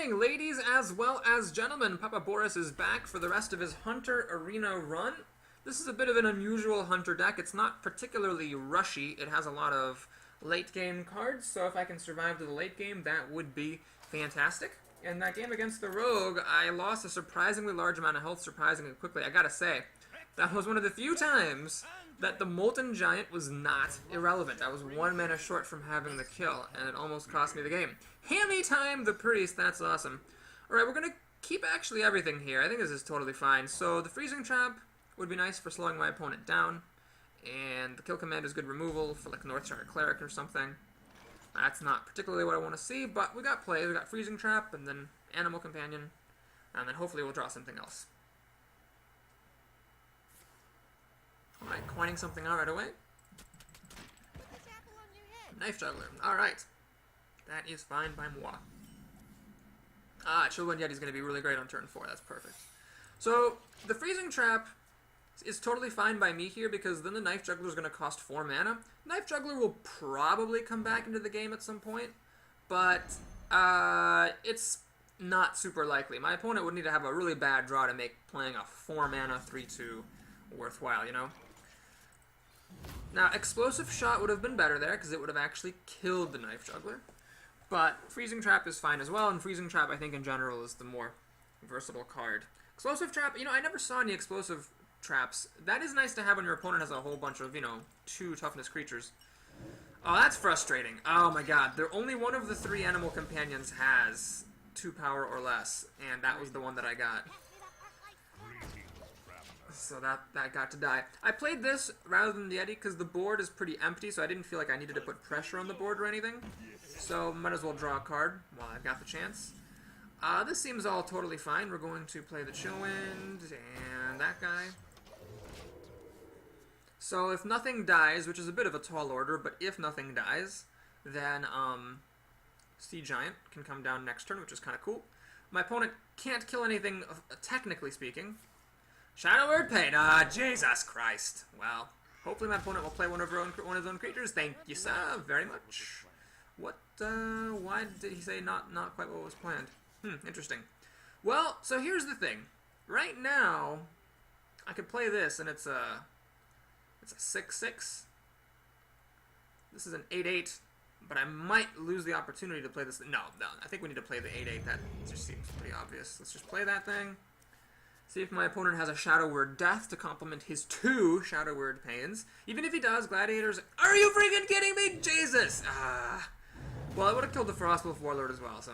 evening, ladies as well as gentlemen. Papa Boris is back for the rest of his Hunter Arena run. This is a bit of an unusual Hunter deck. It's not particularly rushy. It has a lot of late game cards, so if I can survive to the late game, that would be fantastic. In that game against the Rogue, I lost a surprisingly large amount of health surprisingly quickly. I gotta say, that was one of the few times that the Molten Giant was not irrelevant. I was 1 mana short from having the kill, and it almost cost me the game. Hammy time the Priest, that's awesome. Alright, we're going to keep actually everything here. I think this is totally fine. So the Freezing Trap would be nice for slowing my opponent down, and the Kill Command is good removal for like Northshire Cleric or something. That's not particularly what I want to see, but we got plays. We got Freezing Trap, and then Animal Companion, and then hopefully we'll draw something else. Alright, coining something out right away. Knife Juggler. Alright. That is fine by moi. Chillwind Yeti's going to be really great on turn 4. That's perfect. So, the Freezing Trap is totally fine by me here because then the Knife Juggler is going to cost 4 mana. Knife Juggler will probably come back into the game at some point, but it's not super likely. My opponent would need to have a really bad draw to make playing a 4 mana 3/2 worthwhile, you know? Now, Explosive Shot would have been better there, because it would have actually killed the Knife Juggler. But Freezing Trap is fine as well, and Freezing Trap, I think, in general, is the more versatile card. Explosive Trap, you know, I never saw any Explosive Traps. That is nice to have when your opponent has a whole bunch of, you know, 2 toughness creatures. Oh, that's frustrating. Oh my god, only one of the 3 animal companions has 2 power or less, and that was the one that I got. So that got to die. I played this rather than the Yeti because the board is pretty empty, so I didn't feel like I needed to put pressure on the board or anything. So might as well draw a card while I've got the chance. This seems all totally fine. We're going to play the Chillwind and that guy. So if nothing dies, which is a bit of a tall order, but if nothing dies, then Sea Giant can come down next turn, which is kind of cool. My opponent can't kill anything, technically speaking. Shadow Word Pain. Jesus Christ. Well, hopefully my opponent will play one of his own creatures. Thank you, sir, very much. What, why did he say not quite what was planned? Interesting. Well, so here's the thing. Right now, I could play this, and it's a 6/6. This is an 8/8, but I might lose the opportunity to play this. No, I think we need to play the 8/8. That just seems pretty obvious. Let's just play that thing. See if my opponent has a Shadow Word Death to complement his 2 Shadow Word Pains. Even if he does, Gladiators... Are you freaking kidding me? Jesus! Well, I would have killed the Frostwolf Warlord as well, so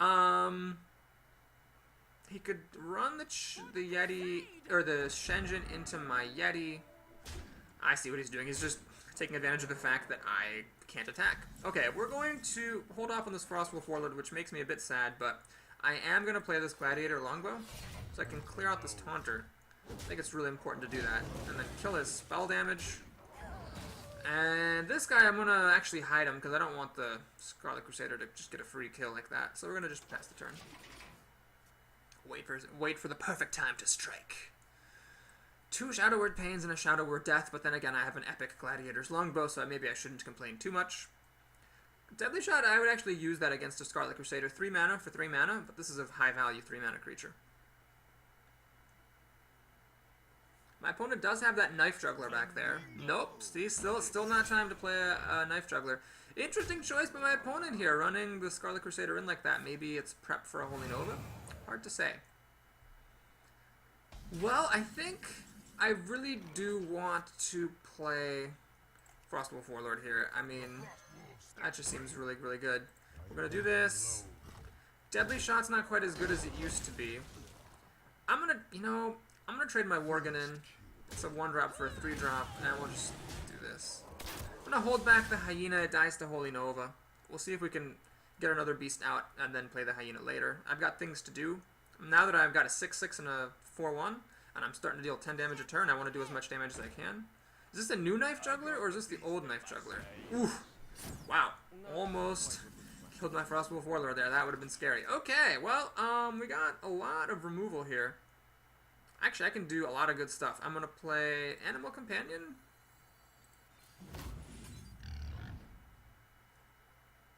yeah. He could run the Yeti, or the Shenzhen into my Yeti. I see what he's doing. He's just taking advantage of the fact that I can't attack. Okay, we're going to hold off on this Frostwolf Warlord, which makes me a bit sad, but I am going to play this Gladiator Longbow, so I can clear out this Taunter. I think it's really important to do that. And then kill his spell damage. And this guy, I'm going to actually hide him, because I don't want the Scarlet Crusader to just get a free kill like that. So we're going to just pass the turn. Wait for the perfect time to strike. 2 Shadow Word Pains and a Shadow Word Death, but then again I have an epic Gladiator's Longbow, so maybe I shouldn't complain too much. Deadly Shot, I would actually use that against a Scarlet Crusader. 3 mana for 3 mana, but this is a high value 3 mana creature. My opponent does have that Knife Juggler back there. Nope, see, still not time to play a Knife Juggler. Interesting choice by my opponent here, running the Scarlet Crusader in like that. Maybe it's prep for a Holy Nova? Hard to say. Well, I think I really do want to play Frostwolf Warlord here. I mean, that just seems really, really good. We're going to do this. Deadly Shot's not quite as good as it used to be. I'm going to trade my Worgen in. It's a 1-drop for a 3-drop, and we'll just do this. I'm going to hold back the Hyena. It dies to Holy Nova. We'll see if we can get another beast out and then play the Hyena later. I've got things to do. Now that I've got a 6/6 and a 4/1, and I'm starting to deal 10 damage a turn, I want to do as much damage as I can. Is this a new Knife Juggler, or is this the old Knife Juggler? Oof. Wow. Almost killed my Frostwolf Warlord there. That would have been scary. Okay, well, we got a lot of removal here. Actually, I can do a lot of good stuff. I'm going to play Animal Companion.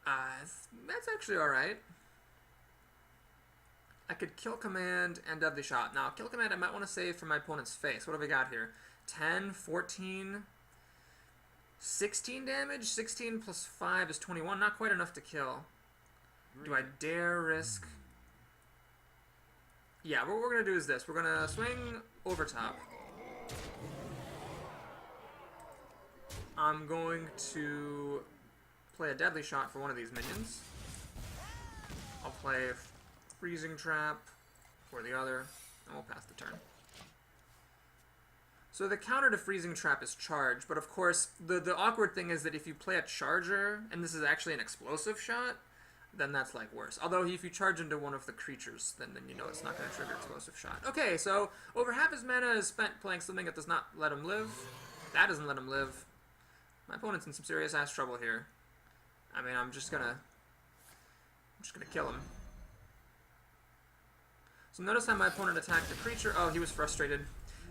That's actually alright. I could Kill Command and Deadly Shot. Now, Kill Command I might want to save for my opponent's face. What have we got here? 10, 14, 16 damage? 16 plus 5 is 21. Not quite enough to kill. Do I dare risk... Yeah, what we're going to do is this. We're going to swing over top. I'm going to play a Deadly Shot for one of these minions. I'll play Freezing Trap for the other, and we'll pass the turn. So the counter to Freezing Trap is Charge, but of course, the awkward thing is that if you play a Charger, and this is actually an explosive shot, then that's like worse. Although if you charge into one of the creatures, then you know it's not going to trigger explosive shot. Okay, so over half his mana is spent playing something that does not let him live. That doesn't let him live. My opponent's in some serious ass trouble here. I mean, I'm just gonna kill him. So notice how my opponent attacked the creature. Oh, he was frustrated.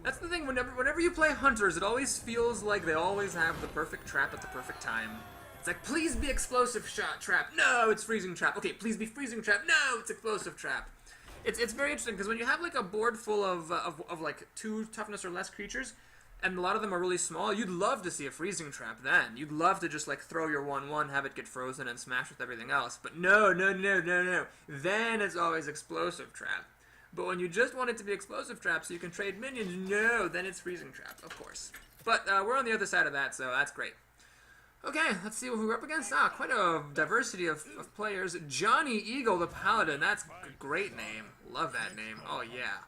That's the thing, whenever you play hunters, it always feels like they always have the perfect trap at the perfect time. It's like, please be explosive shot trap. No, it's freezing trap. Okay, please be freezing trap. No, it's explosive trap. It's very interesting, because when you have like a board full of like 2 toughness or less creatures, and a lot of them are really small, you'd love to see a freezing trap then. You'd love to just like throw your 1/1, have it get frozen, and smash with everything else. But no. Then it's always explosive trap. But when you just want it to be explosive trap so you can trade minions, no, then it's freezing trap, of course. But we're on the other side of that, so that's great. Okay, let's see who we're up against. Ah, quite a diversity of players. Johnny Eagle the Paladin, that's a great name. Love that name. Oh, yeah.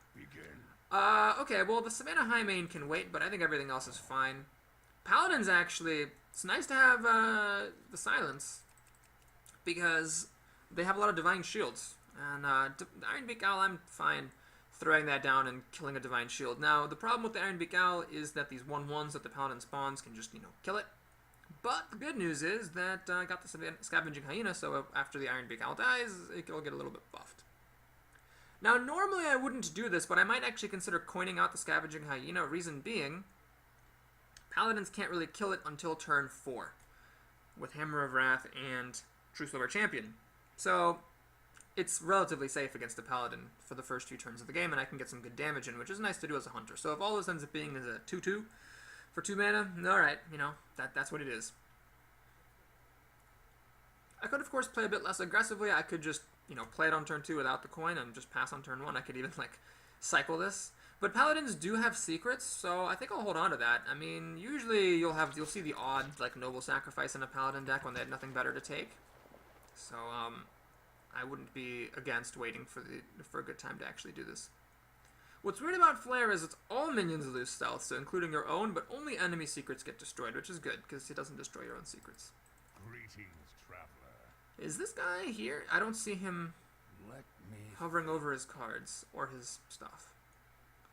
Okay, well, the Savannah Highmane can wait, but I think everything else is fine. Paladins, actually, it's nice to have the Silence, because they have a lot of Divine Shields. And the Ironbeak Owl, I'm fine throwing that down and killing a Divine Shield. Now, the problem with the Ironbeak Owl is that these 1/1s that the Paladin spawns can just, kill it. But the good news is that I got the Scavenging Hyena, so after the Ironbeak Owl dies, it'll get a little bit buffed. Now, normally I wouldn't do this, but I might actually consider coining out the Scavenging Hyena, reason being, Paladins can't really kill it until turn 4, with Hammer of Wrath and Truesilver Champion. So, it's relatively safe against a Paladin for the first few turns of the game, and I can get some good damage in, which is nice to do as a hunter. So if all this ends up being as a 2/2 for 2 mana, alright, that's what it is. I could, of course, play a bit less aggressively. I could just, play it on turn 2 without the coin and just pass on turn 1. I could even, cycle this. But Paladins do have secrets, so I think I'll hold on to that. I mean, usually you'll see the odd, Noble Sacrifice in a Paladin deck when they had nothing better to take. So, I wouldn't be against waiting for a good time to actually do this. What's weird about Flare is it's all minions lose stealth, so including your own, but only enemy secrets get destroyed, which is good, because it doesn't destroy your own secrets. Greetings, traveler. Is this guy here? I don't see him hovering over his cards or his stuff.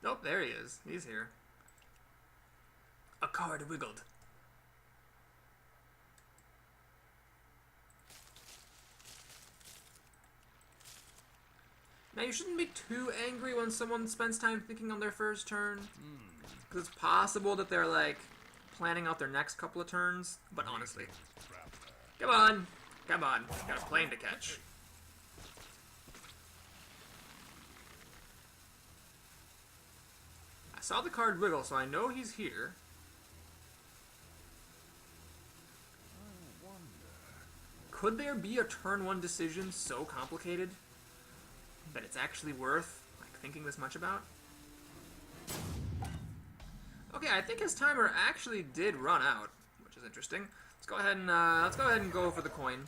Nope, there he is. He's here. A card wiggled. Now, you shouldn't be too angry when someone spends time thinking on their first turn, because it's possible that they're, planning out their next couple of turns, but honestly. Come on! Come on. Got a plane to catch. I saw the card wiggle, so I know he's here. Could there be a turn 1 decision so complicated that it's actually worth thinking this much about? Okay, I think his timer actually did run out, which is interesting. Let's go ahead and go for the coin.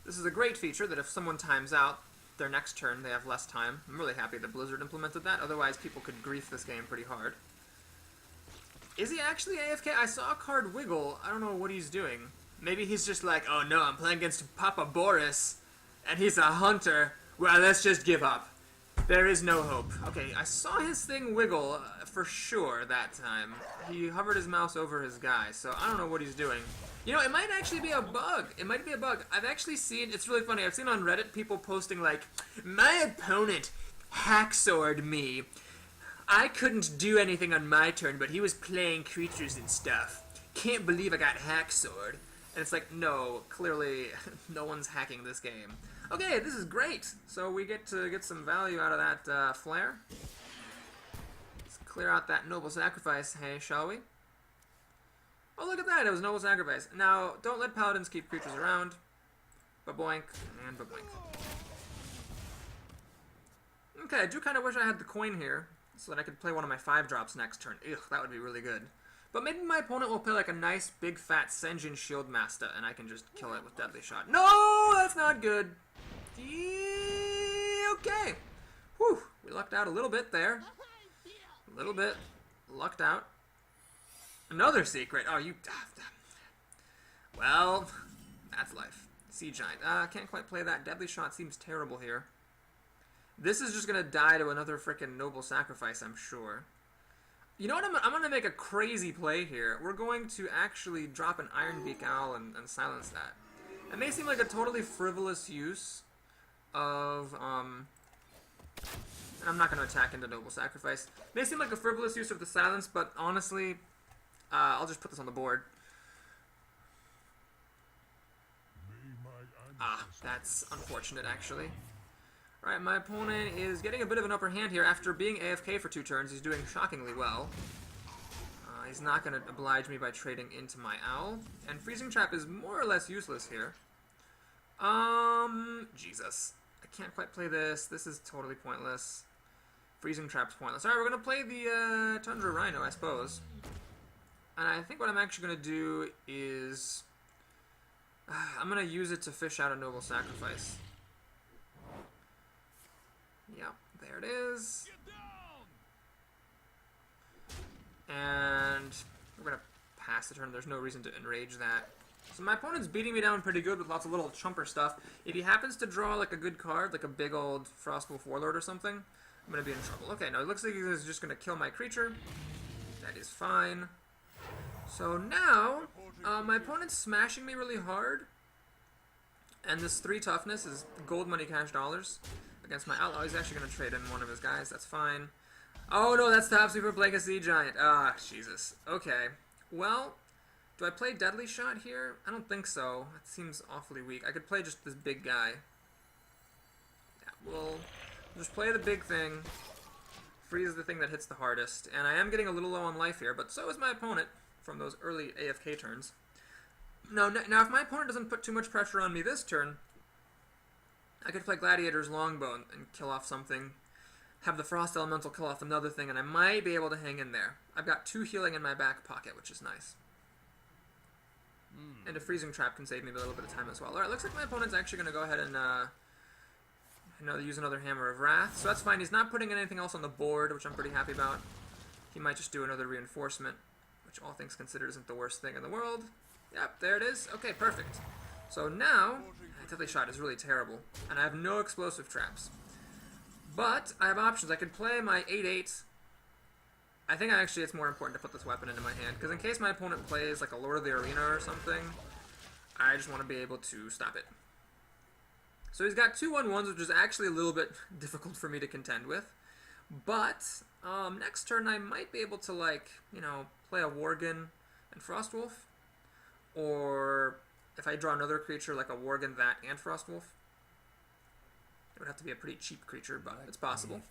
This is a great feature that if someone times out their next turn, they have less time. I'm really happy that Blizzard implemented that. Otherwise, people could grief this game pretty hard. Is he actually AFK? I saw a card wiggle. I don't know what he's doing. Maybe he's just like, oh no, I'm playing against Papa Boris, and he's a hunter. Well, let's just give up. There is no hope. Okay, I saw his thing wiggle for sure that time. He hovered his mouse over his guy, so I don't know what he's doing. You know, it might actually be a bug. It might be a bug. I've actually seen, it's really funny, I've seen on Reddit people posting like, my opponent hacksworded me. I couldn't do anything on my turn, but he was playing creatures and stuff. Can't believe I got hacksword. And it's like, no, clearly no one's hacking this game. Okay, this is great! So we get to get some value out of that flare. Let's clear out that noble sacrifice, hey, shall we? Oh, look at that, it was noble sacrifice. Now, don't let paladins keep creatures around. Ba-boink, and ba-boink. Okay, I do kind of wish I had the coin here, so that I could play one of my 5-drops next turn. Ugh, that would be really good. But maybe my opponent will play like a nice, big, fat Senjin Shield Master, and I can just kill it with Deadly Shot. No, that's not good. Okay. Whew, we lucked out a little bit there. A little bit. Lucked out. Another secret. Oh, you... Well, that's life. Sea Giant. Can't quite play that. Deadly Shot seems terrible here. This is just going to die to another freaking noble sacrifice, I'm sure. You know what? I'm going to make a crazy play here. We're going to actually drop an Ironbeak Owl and silence that. It may seem like a totally frivolous use of... and I'm not going to attack into noble sacrifice. It may seem like a frivolous use of the silence, but honestly, I'll just put this on the board. Ah, that's unfortunate, actually. Alright, my opponent is getting a bit of an upper hand here. After being AFK for 2 turns, he's doing shockingly well. He's not going to oblige me by trading into my Owl. And Freezing Trap is more or less useless here. Jesus. I can't quite play this. This is totally pointless. Freezing Trap's pointless. Alright, we're going to play the Tundra Rhino, I suppose. And I think what I'm actually going to do is... I'm going to use it to fish out a Noble Sacrifice. Yep, there it is. And we're going to pass the turn. There's no reason to enrage that. So my opponent's beating me down pretty good with lots of little chumper stuff. If he happens to draw like a good card, like a big old Frostwolf Warlord or something, I'm going to be in trouble. Okay, now it looks like he's just going to kill my creature. That is fine. So now, my opponent's smashing me really hard. And this 3 toughness is gold, money, cash, dollars. Against my outlaw, he's actually going to trade in one of his guys. That's fine. Oh no, that stops me from playing a Sea Giant. Ah, Jesus. Okay. Well, do I play Deadly Shot here? I don't think so. That seems awfully weak. I could play just this big guy. Yeah, we'll just play the big thing. Freeze the thing that hits the hardest. And I am getting a little low on life here, but so is my opponent from those early AFK turns. Now, if my opponent doesn't put too much pressure on me this turn, I could play Gladiator's Longbow and kill off something, have the Frost Elemental kill off another thing, and I might be able to hang in there. I've got 2 healing in my back pocket, which is nice. And a Freezing Trap can save me a little bit of time as well. Alright, looks like my opponent's actually going to go ahead and use another Hammer of Wrath, so that's fine. He's not putting anything else on the board, which I'm pretty happy about. He might just do another Reinforcement, which all things considered isn't the worst thing in the world. Yep, there it is. Okay, perfect. So now, Deadly Shot is really terrible, and I have no explosive traps. But I have options. I could play my 8/8. I think actually it's more important to put this weapon into my hand, because in case my opponent plays like a Lord of the Arena or something, I just want to be able to stop it. So he's got 2 1/1s, which is actually a little bit difficult for me to contend with. But next turn I might be able to, like, you know, play a Worgen and Frostwolf. Or if I draw another creature like a Worgen, that, and Frostwolf. It would have to be a pretty cheap creature, but it's possible.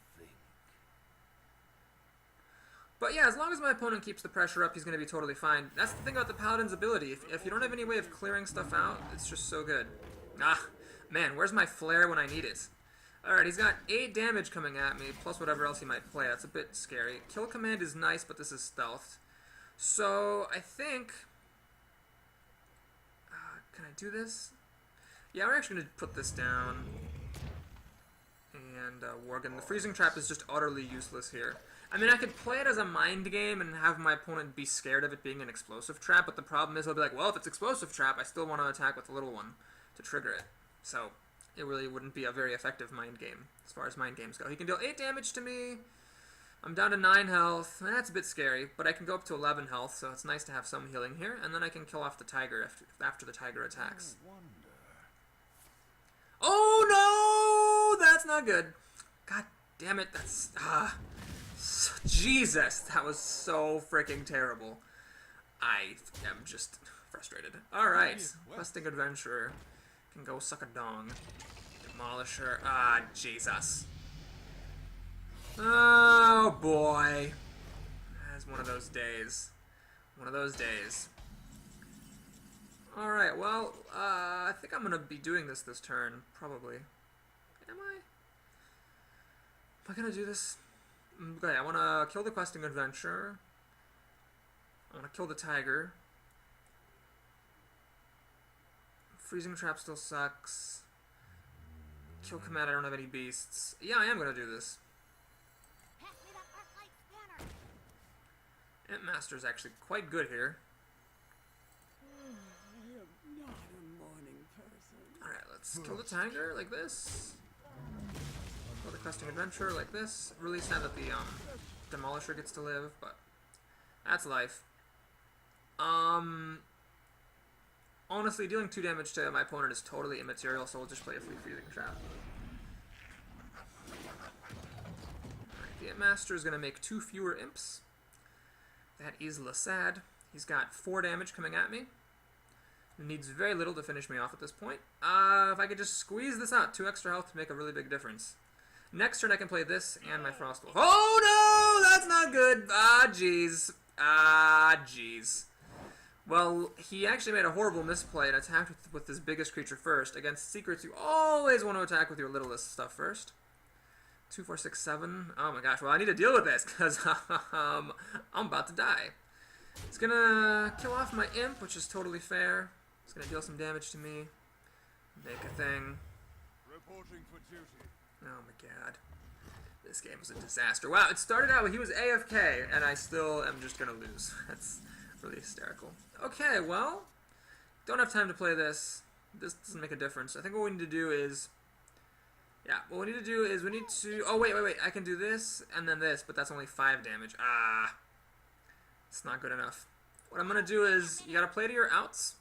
But yeah, as long as my opponent keeps the pressure up, he's going to be totally fine. That's the thing about the Paladin's ability. If you don't have any way of clearing stuff out, it's just so good. Ah, man, where's my flare when I need it? Alright, he's got 8 damage coming at me, plus whatever else he might play. That's a bit scary. Kill command is nice, but this is stealth. So, I think... can I do this? Yeah, we're actually going to put this down. And Worgen. The Freezing Trap is just utterly useless here. I mean, I could play it as a mind game and have my opponent be scared of it being an explosive trap, but the problem is he'll be like, well, if it's explosive trap, I still want to attack with the little one to trigger it. So, it really wouldn't be a very effective mind game as far as mind games go. He can deal 8 damage to me. I'm down to 9 health. That's a bit scary, but I can go up to 11 health, so it's nice to have some healing here, and then I can kill off the tiger after the tiger attacks. Oh no! That's not good. God damn it, that's... Jesus, that was so freaking terrible. I am just frustrated. Alright, questing adventurer can go suck a dong. Demolisher. Ah, Jesus. Oh, boy. That's one of those days. One of those days. Alright, well, I think I'm going to be doing this turn, probably. Am I? Am I going to do this? Okay, I want to kill the questing adventurer. I want to kill the tiger. Freezing trap still sucks. Kill command, I don't have any beasts. Yeah, I am going to do this. Imp Master is actually quite good here. Alright, let's kill the tiger like this. Kill the questing adventurer like this. Really sad that the Demolisher gets to live, but that's life. Honestly, dealing 2 damage to my opponent is totally immaterial, so we'll just play a free freezing trap. Alright, the Imp Master is going to make 2 fewer imps. That is sad. He's got 4 damage coming at me. He needs very little to finish me off at this point. If I could just squeeze this out, 2 extra health to make a really big difference. Next turn I can play this and my Frost Wolf. Oh no! That's not good! Ah, jeez. Ah, jeez. Well, he actually made a horrible misplay and attacked with his biggest creature first. Against secrets, you always want to attack with your littlest stuff first. 2, 4, 6, 7. Oh my gosh, well I need to deal with this because I'm about to die. It's gonna kill off my imp, which is totally fair. It's gonna deal some damage to me. Make a thing. Reporting for duty. Oh my god. This game was a disaster. Wow, it started out with he was AFK, and I still am just gonna lose. That's really hysterical. Okay, well, don't have time to play this. This doesn't make a difference. I think what we need to do is... Yeah, what we need to do is we need to... Oh, wait. I can do this and then this, but that's only 5 damage. Ah. It's not good enough. What I'm going to do is you got to play to your outs.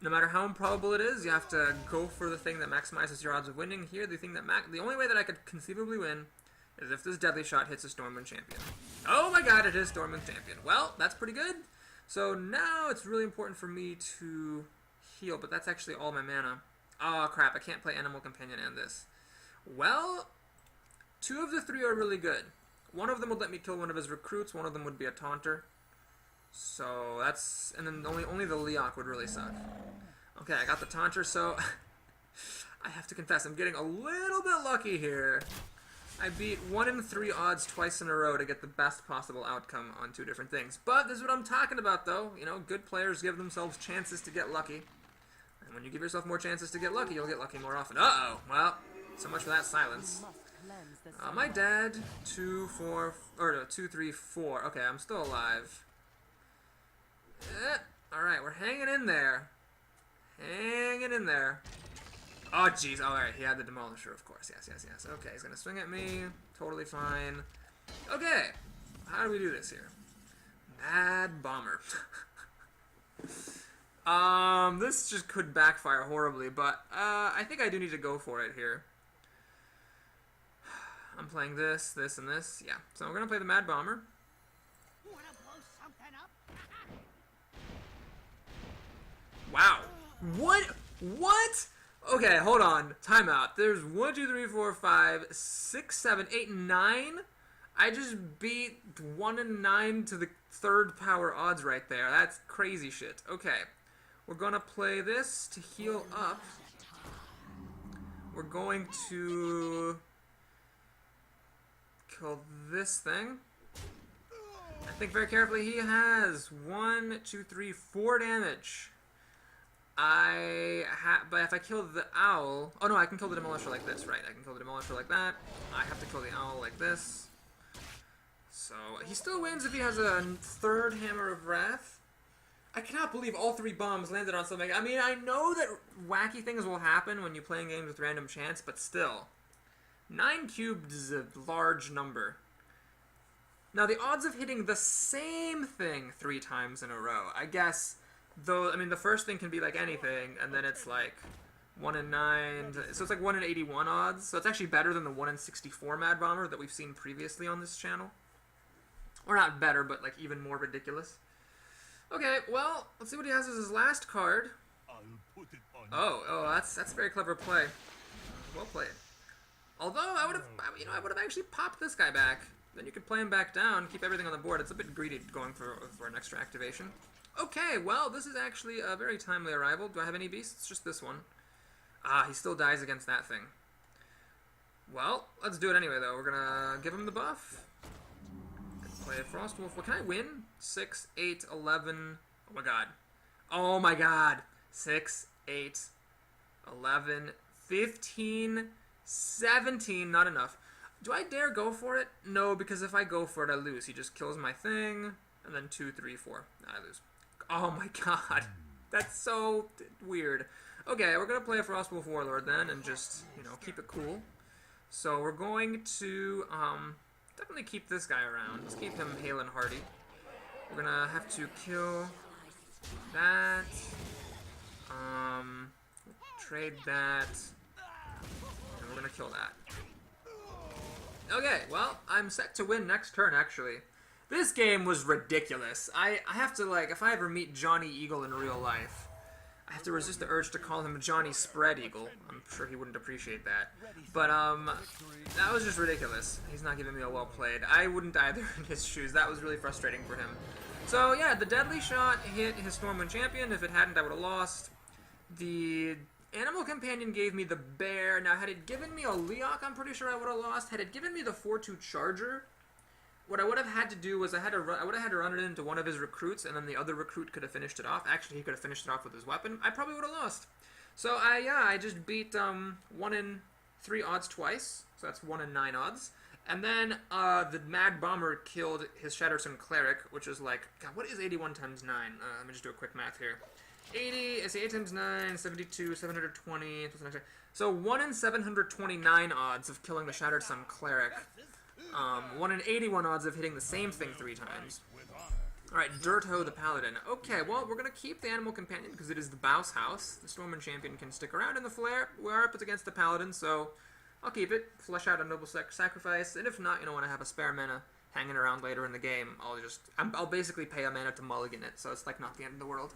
No matter how improbable it is, you have to go for the thing that maximizes your odds of winning. Here, the only way that I could conceivably win is if this deadly shot hits a Stormwind champion. Oh my god, it is Stormwind champion. Well, that's pretty good. So now it's really important for me to heal, but that's actually all my mana. Oh crap, I can't play Animal Companion and this. Well, 2 of the 3 are really good. One of them would let me kill one of his recruits, one of them would be a taunter. So that's... and then only the Leok would really suck. Okay, I got the taunter, so... I have to confess, I'm getting a little bit lucky here. I beat 1 in 3 odds twice in a row to get the best possible outcome on 2 different things. But this is what I'm talking about, though. You know, good players give themselves chances to get lucky. And when you give yourself more chances to get lucky, you'll get lucky more often. Uh-oh! Well, so much for that silence. My dad, 2, 4... or no, 2, 3, 4. Okay, I'm still alive. Alright, we're hanging in there. Hanging in there. Oh, jeez. Alright, he had the Demolisher, of course. Yes. Okay, he's going to swing at me. Totally fine. Okay. How do we do this here? Mad Bomber. This just could backfire horribly, but I think I do need to go for it here. I'm playing this, and this. Yeah. So we're going to play the Mad Bomber. Wow. What? Okay, hold on. Timeout. There's 1, 2, 3, 4, 5, 6, 7, 8, 9. I just beat 1 and 9 to the 3rd power odds right there. That's crazy shit. Okay. We're gonna play this to heal up. We're going to kill this thing. I think very carefully. He has 1, 2, 3, 4 damage. But if I kill the owl... Oh no, I can kill the Demolisher like this, right? I can kill the Demolisher like that. I have to kill the owl like this. So, he still wins if he has a 3rd Hammer of Wrath. I cannot believe all 3 bombs landed on something. I mean, I know that wacky things will happen when you're playing games with random chance, but still. 9 cubed is a large number. Now, the odds of hitting the same thing 3 times in a row, I guess... Though, I mean, the first thing can be like anything, and then it's like 1 in 9, so it's like 1 in 81 odds. So it's actually better than the 1 in 64 Mad Bomber that we've seen previously on this channel. Or not better, but like even more ridiculous. Okay, well, let's see what he has as his last card. I'll put it on Oh, that's a very clever play. Well played. Although I would have, I would have actually popped this guy back. Then you could play him back down, keep everything on the board. It's a bit greedy going for an extra activation. Okay, well, this is actually a very timely arrival. Do I have any beasts? Just this one. Ah, he still dies against that thing. Well, let's do it anyway, though. We're gonna give him the buff. Play a Frost Wolf. What can I win? 6, 8, 11. Oh my god. Oh my god. 6, 8, 11, 15, 17. Not enough. Do I dare go for it? No, because if I go for it, I lose. He just kills my thing, and then 2, 3, 4. I lose. Oh my god. That's so weird. Okay, we're going to play a Frostwolf Warlord then, and just, keep it cool. So we're going to, definitely keep this guy around. Let's keep him hale and hearty. We're going to have to kill that. Trade that. And we're going to kill that. Okay, well, I'm set to win next turn, actually. This game was ridiculous. I have to, if I ever meet Johnny Eagle in real life, I have to resist the urge to call him Johnny Spread Eagle. I'm sure he wouldn't appreciate that. But, that was just ridiculous. He's not giving me a well played. I wouldn't either in his shoes. That was really frustrating for him. So, yeah, the Deadly Shot hit his Stormwind Champion. If it hadn't, I would have lost. The Animal Companion gave me the Bear. Now, had it given me a Leok, I'm pretty sure I would have lost. Had it given me the 4-2 Charger, what I would have had to do was I would have had to run it into one of his recruits, and then the other recruit could have finished it off. Actually, he could have finished it off with his weapon. I probably would have lost. So, I just beat 1 in 3 odds twice. So that's 1 in 9 odds. And then the Mad Bomber killed his Shatterstone Cleric, which is God, what is 81 times 9? Let me just do a quick math here. 80, I say 8 times 9, 72, 720. So 1 in 729 odds of killing the Shattered Sun Cleric. 1 in 81 odds of hitting the same thing 3 times. Alright, Dirtho the Paladin. Okay, well, we're going to keep the Animal Companion because it is the Bouse House. The Stormwind Champion can stick around in the Flare. We're up against the Paladin, so I'll keep it. Flesh out a Noble Sacrifice, and if not, when I have a spare mana hanging around later in the game, I'll basically pay a mana to mulligan it, so it's not the end of the world.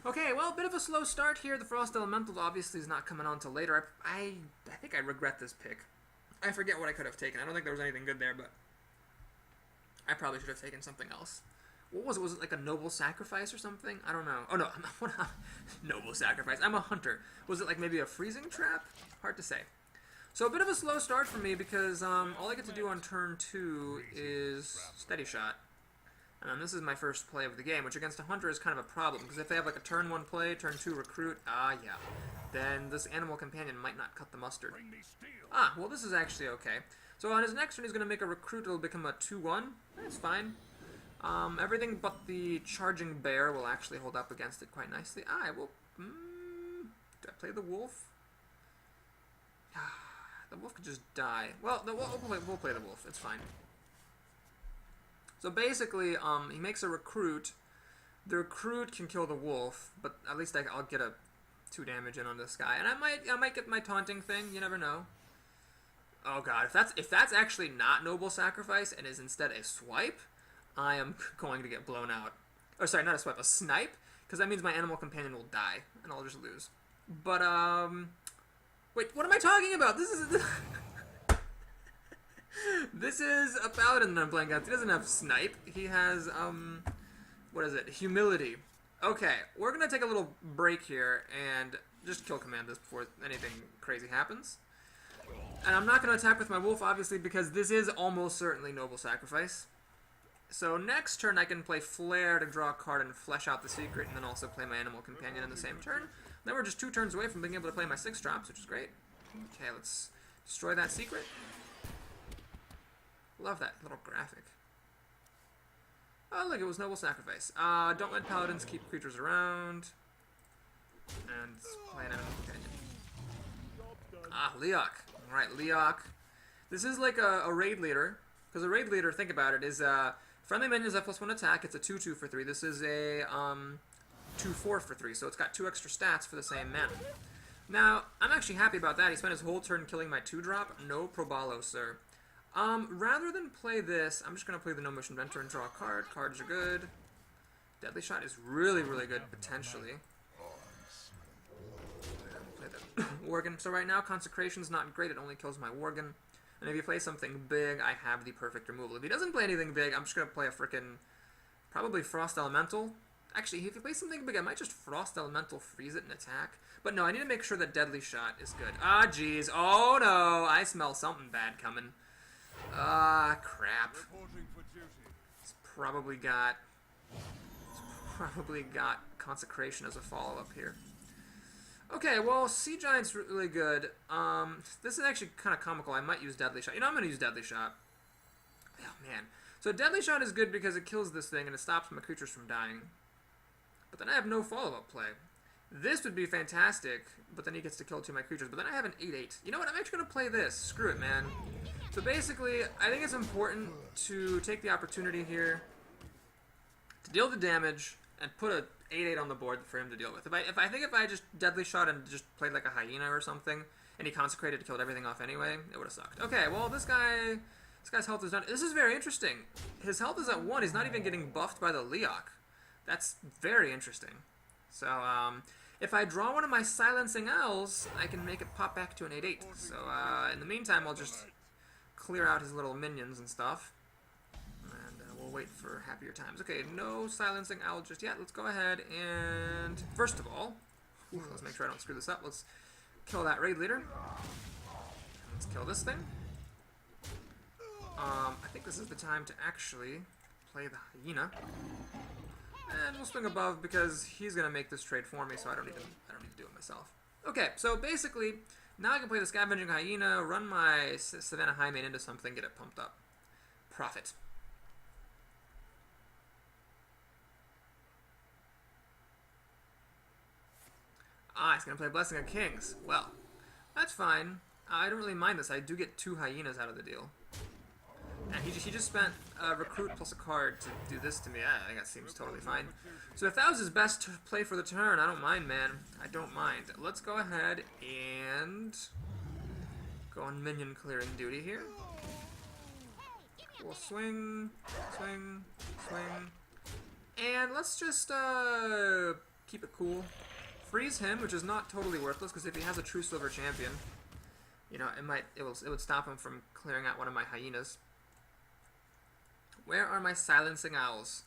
Okay, well, a bit of a slow start here. The Frost Elemental obviously is not coming on till later. I think I regret this pick. I forget what I could have taken. I don't think there was anything good there, but I probably should have taken something else. What was it? Was it like a Noble Sacrifice or something? I don't know. Oh, no. Noble Sacrifice. I'm a hunter. Was it maybe a Freezing Trap? Hard to say. So a bit of a slow start for me because all I get to do on turn 2 is Steady Shot. And this is my first play of the game, which against a hunter is kind of a problem, because if they have a turn 1 play, turn 2 recruit, yeah, then this Animal Companion might not cut the mustard. Well, this is actually okay. So on his next turn, he's going to make a recruit. It'll become a 2-1. That's fine. Everything but the Charging Bear will actually hold up against it quite nicely. I will... do I play the Wolf? The Wolf could just die. Well, we'll play the Wolf. It's fine. So basically, he makes a recruit. The recruit can kill the wolf, but at least I'll get a 2 damage in on this guy, and I might get my taunting thing. You never know. Oh god, if that's actually not Noble Sacrifice and is instead a swipe, I am going to get blown out. Oh, sorry, not a swipe, a snipe, because that means my Animal Companion will die, and I'll just lose. But wait, what am I talking about? This is. This is a Paladin that I'm playing against. He doesn't have Snipe. He has, what is it? Humility. Okay, we're going to take a little break here and just kill command this before anything crazy happens. And I'm not going to attack with my Wolf, obviously, because this is almost certainly Noble Sacrifice. So next turn I can play Flare to draw a card and flesh out the secret, and then also play my Animal Companion in the same turn. Then we're just 2 turns away from being able to play my 6 drops, which is great. Okay, let's destroy that secret. Love that little graphic. Oh, look, it was Noble Sacrifice. Don't let Paladins keep creatures around. And play an Animal Companion. Leok. Alright, Leok. This is like a raid leader. Because a raid leader, think about it, is friendly minions have +1 attack. It's a 2-2 for 3. This is a 2-4 for 3. So it's got 2 extra stats for the same mana. Now, I'm actually happy about that. He spent his whole turn killing my 2-drop. No probalo, sir. Rather than play this, I'm just going to play the No Mission Venture and draw a card. Cards are good. Deadly Shot is really, really good, potentially. Play the Worgen. So right now, Consecration's not great. It only kills my Worgen. And if you play something big, I have the perfect removal. If he doesn't play anything big, I'm just going to play a frickin' probably Frost Elemental. Actually, if you play something big, I might just Frost Elemental, freeze it, and attack. But no, I need to make sure that Deadly Shot is good. Ah, jeez. Oh, no. I smell something bad coming. Ah, crap. Reporting for duty. It's probably got Consecration as a follow-up here. Okay, well, Sea Giant's really good. This is actually kind of comical. I might use Deadly Shot. You know, I'm going to use Deadly Shot. Oh, man. So Deadly Shot is good because it kills this thing and it stops my creatures from dying. But then I have no follow-up play. This would be fantastic, but then he gets to kill 2 of my creatures. But then I have an 8/8. You know what? I'm actually going to play this. Screw it, man. So basically, I think it's important to take the opportunity here to deal the damage and put a 8/8 on the board for him to deal with. If I just Deadly Shot and just played like a Hyena or something, and he Consecrated and killed everything off anyway, it would have sucked. Okay, well, this guy's health is done. This is very interesting. His health is at 1. He's not even getting buffed by the Leok. That's very interesting. So, if I draw one of my Silencing Owls, I can make it pop back to an 8/8. So, in the meantime, I'll just clear out his little minions and stuff. And we'll wait for happier times. Okay, no Silencing Owl just yet. Let's go ahead and, first of all, let's make sure I don't screw this up. Let's kill that raid leader. Let's kill this thing. I think this is the time to actually play the Hyena. And we'll swing above because he's gonna make this trade for me, so I don't need to do it myself. Okay, so basically, now I can play the Scavenging Hyena, run my Savannah Highmane into something, get it pumped up. Profit. Ah, he's gonna play Blessing of Kings. Well, that's fine. I don't really mind this. I do get 2 Hyenas out of the deal. And he just spent Recruit plus a card to do this to me. I think that seems totally fine. So if that was his best play for the turn, I don't mind, man. I don't mind. Let's go ahead and go on minion clearing duty here. We'll swing, swing, swing. And let's just keep it cool. Freeze him, which is not totally worthless, because if he has a true silver champion, you know, it would stop him from clearing out one of my Hyenas. Where are my Silencing Owls?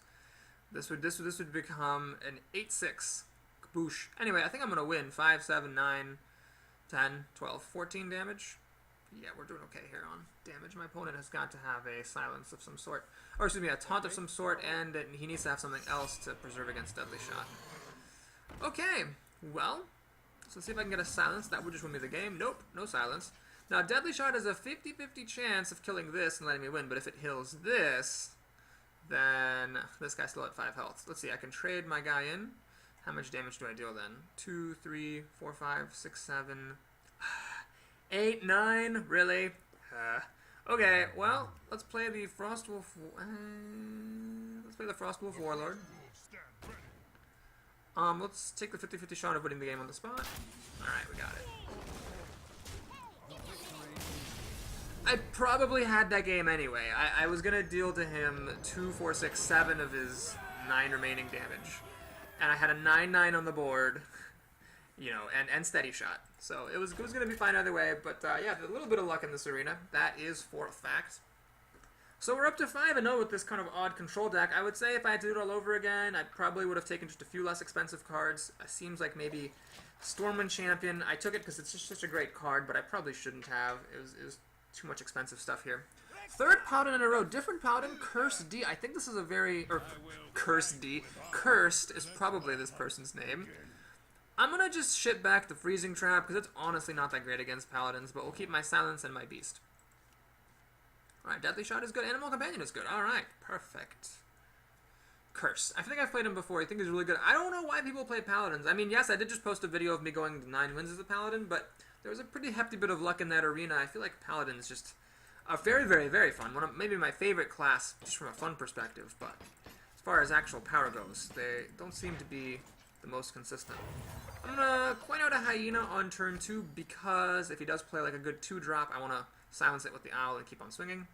This would become an 8/6. Kaboosh. Anyway, I think I'm gonna win. 5, 7, 9, 10, 12, 14 damage. Yeah, we're doing okay here on damage. My opponent has got to have a silence of some sort, or excuse me, a taunt of some sort, and he needs to have something else to preserve against Deadly Shot. Okay, well, so let's see if I can get a silence. That would just win me the game. Nope, no silence. Now, Deadly Shot has a 50-50 chance of killing this and letting me win, but if it heals this, then this guy's still at 5 health. Let's see, I can trade my guy in. How much damage do I deal then? 2, 3, 4, 5, 6, 7, 8, 9? Really? Okay, well, let's play the Frostwolf. Let's play the Frostwolf Warlord. Let's take the 50-50 shot of winning the game on the spot. Alright, we got it. I probably had that game anyway. I was gonna deal to him 2, 4, 6, 7 of his 9 remaining damage. And I had a 9/9 on the board, you know, and steady shot. So it was gonna be fine either way, but yeah, a little bit of luck in this arena. That is for a fact. So we're up to 5-0 with this kind of odd control deck. I would say if I had to do it all over again, I probably would have taken just a few less expensive cards. It seems like maybe Stormwind Champion. I took it because it's just such a great card, but I probably shouldn't have. It was too much expensive stuff here. 3rd Paladin in a row. Different Paladin. Cursed D. I think this is a very... Or, Cursed D. Cursed is probably this person's name. I'm going to just ship back the Freezing Trap, because it's honestly not that great against Paladins, but we'll keep my Silence and my Beast. Alright, Deadly Shot is good. Animal Companion is good. Alright, perfect. Curse. I think I've played him before. I think he's really good. I don't know why people play Paladins. I mean, yes, I did just post a video of me going to 9 wins as a Paladin, but there was a pretty hefty bit of luck in that arena. I feel like Paladins just are very, very, very fun. One of maybe my favorite class, just from a fun perspective, but as far as actual power goes, they don't seem to be the most consistent. I'm going to coin out a Hyena on turn 2 because if he does play like a good 2-drop, I want to silence it with the Owl and keep on swinging.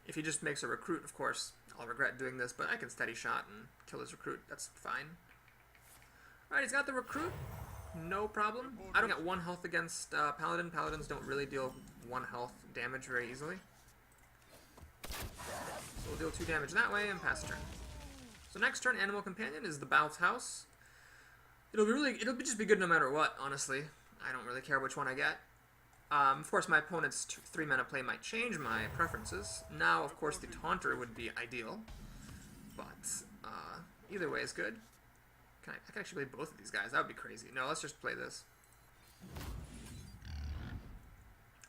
If he just makes a recruit, of course, I'll regret doing this, but I can steady shot and kill his recruit. That's fine. Alright, he's got the recruit. No problem. I don't get 1 health against Paladin. Paladins don't really deal 1 health damage very easily. So we'll deal 2 damage that way and pass turn. So next turn, Animal Companion is the Bout's House. It'll just be good no matter what, honestly. I don't really care which one I get. Of course, my opponent's 3-mana play might change my preferences. Now, of course, the Taunter would be ideal. But either way is good. I can actually play both of these guys. That would be crazy. No, let's just play this.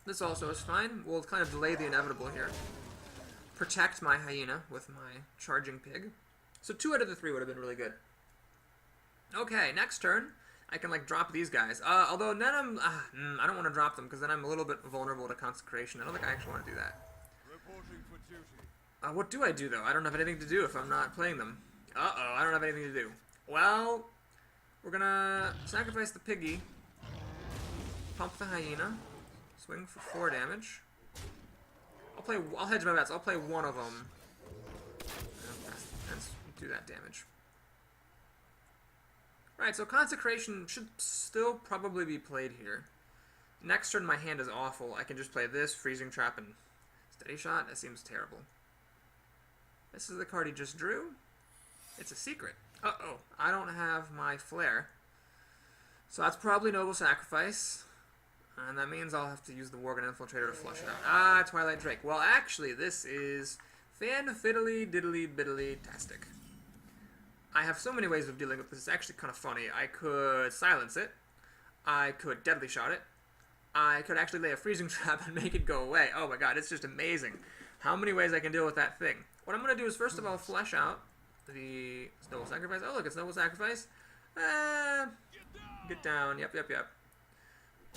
This also is fine. We'll kind of delay the inevitable here. Protect my Hyena with my Charging Pig. So 2 out of the 3 would have been really good. Okay, next turn, I can like drop these guys. Although then I don't want to drop them because then I'm a little bit vulnerable to Consecration. I don't think I actually want to do that. Reporting for duty. What do I do though? I don't have anything to do if I'm not playing them. Uh-oh, I don't have anything to do. Well, we're gonna sacrifice the piggy, pump the Hyena, swing for 4 damage. I'll hedge my bets. I'll play one of them and do that damage. Right, so Consecration should still probably be played here. Next turn, my hand is awful. I can just play this, Freezing Trap, and Steady Shot. That seems terrible. This is the card he just drew. It's a secret. Uh-oh, I don't have my Flare. So that's probably Noble Sacrifice. And that means I'll have to use the Worgen Infiltrator to flush it out. Ah, Twilight Drake. Well, actually, this is fan-fiddly-diddly-biddly-tastic. I have so many ways of dealing with this. It's actually kind of funny. I could silence it. I could Deadly Shot it. I could actually lay a Freezing Trap and make it go away. Oh my god, it's just amazing how many ways I can deal with that thing. What I'm going to do is, first of all, flesh out the Noble Sacrifice. Oh, look, it's Noble Sacrifice. Get down. Yep.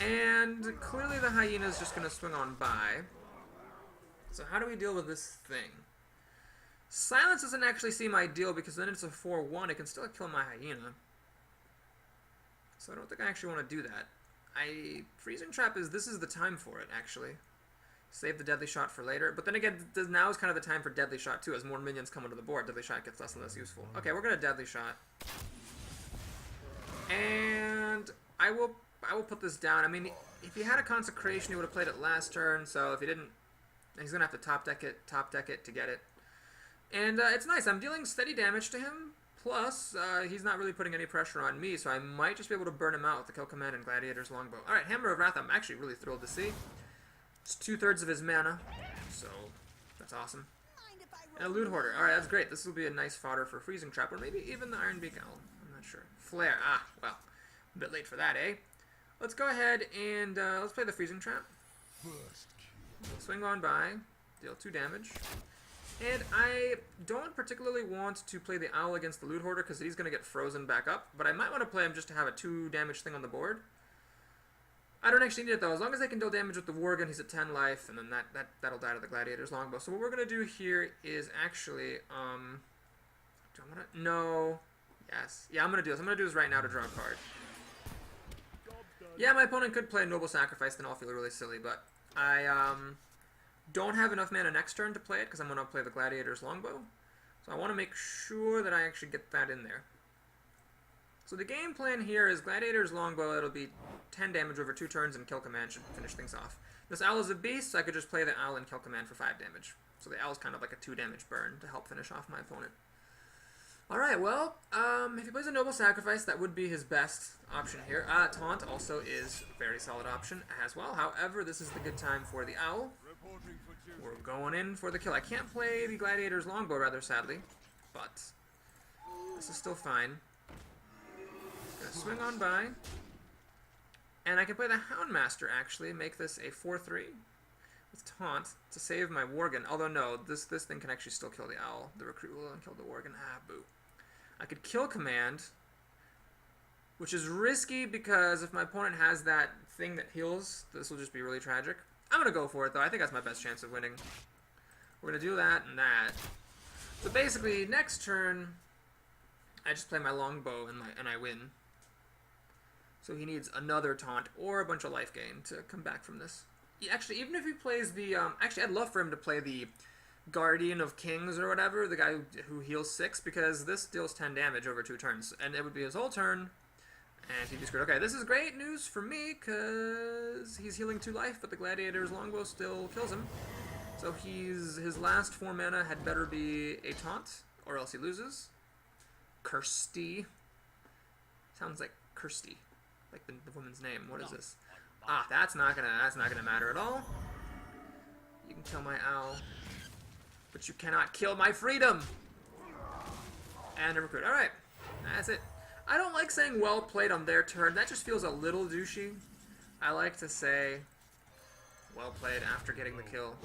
And clearly the Hyena is just going to swing on by. So how do we deal with this thing? Silence doesn't actually seem ideal because then it's a 4-1. It can still kill my Hyena. So I don't think I actually want to do that. Freezing Trap this is the time for it, actually. Save the Deadly Shot for later. But then again, now is kind of the time for Deadly Shot, too. As more minions come onto the board, Deadly Shot gets less and less useful. Okay, we're going to Deadly Shot. And I will put this down. I mean, if he had a Consecration, he would have played it last turn. So if he didn't, he's going to have to top deck it to get it. And it's nice. I'm dealing steady damage to him. Plus, he's not really putting any pressure on me, so I might just be able to burn him out with the Kill Command and Gladiator's Longbow. Alright, Hammer of Wrath I'm actually really thrilled to see. It's 2/3 of his mana, so that's awesome. And a Loot Hoarder. Alright, that's great. This will be a nice fodder for Freezing Trap, or maybe even the Iron Beak Owl. I'm not sure. Flare. Well, a bit late for that, eh? Let's go ahead and let's play the Freezing Trap. Swing on by, deal 2 damage. And I don't particularly want to play the Owl against the Loot Hoarder because he's going to get frozen back up, but I might want to play him just to have a 2 damage thing on the board. I don't actually need it though. As long as I can deal damage with the Worgen, he's at 10 life, and then that'll die to the Gladiator's Longbow. So what we're going to do here is actually, no, yes. Yeah, I'm going to do this. I'm going to do this right now to draw a card. Yeah, my opponent could play Noble Sacrifice, then I'll feel really silly, but I, don't have enough mana next turn to play it because I'm going to play the Gladiator's Longbow. So I want to make sure that I actually get that in there. So the game plan here is Gladiator's Longbow. It'll be 10 damage over 2 turns, and Kill Command should finish things off. This Owl is a beast, so I could just play the Owl and Kill Command for 5 damage. So the Owl's kind of like a 2 damage burn to help finish off my opponent. Alright, well, if he plays a Noble Sacrifice, that would be his best option here. Taunt also is a very solid option as well. However, this is the good time for the Owl. We're going in for the kill. I can't play the Gladiator's Longbow, rather sadly, but this is still fine. Gonna swing on by. And I can play the Houndmaster, actually, make this a 4-3 with Taunt to save my Worgen. Although, no, this thing can actually still kill the Owl. The Recruit will kill the Worgen. Boo. I could Kill Command, which is risky because if my opponent has that thing that heals, this will just be really tragic. I'm going to go for it, though. I think that's my best chance of winning. We're going to do that and that. So basically, next turn, I just play my Longbow and I win. So he needs another Taunt or a bunch of life gain to come back from this. Actually, even if he plays the... actually, I'd love for him to play the Guardian of Kings or whatever, the guy who heals 6, because this deals 10 damage over 2 turns, and it would be his whole turn, and he'd be screwed. Okay, this is great news for me, because he's healing 2 life, but the Gladiator's longbow still kills him. So his last 4 mana had better be a taunt, or else he loses. Kirsty. Sounds like Kirsty, like the woman's name. What is this? Ah, that's not gonna matter at all. You can kill my owl, but you cannot kill my freedom. And a recruit. All right, that's it. I don't like saying well played on their turn. That just feels a little douchey. I like to say well played after getting the kill.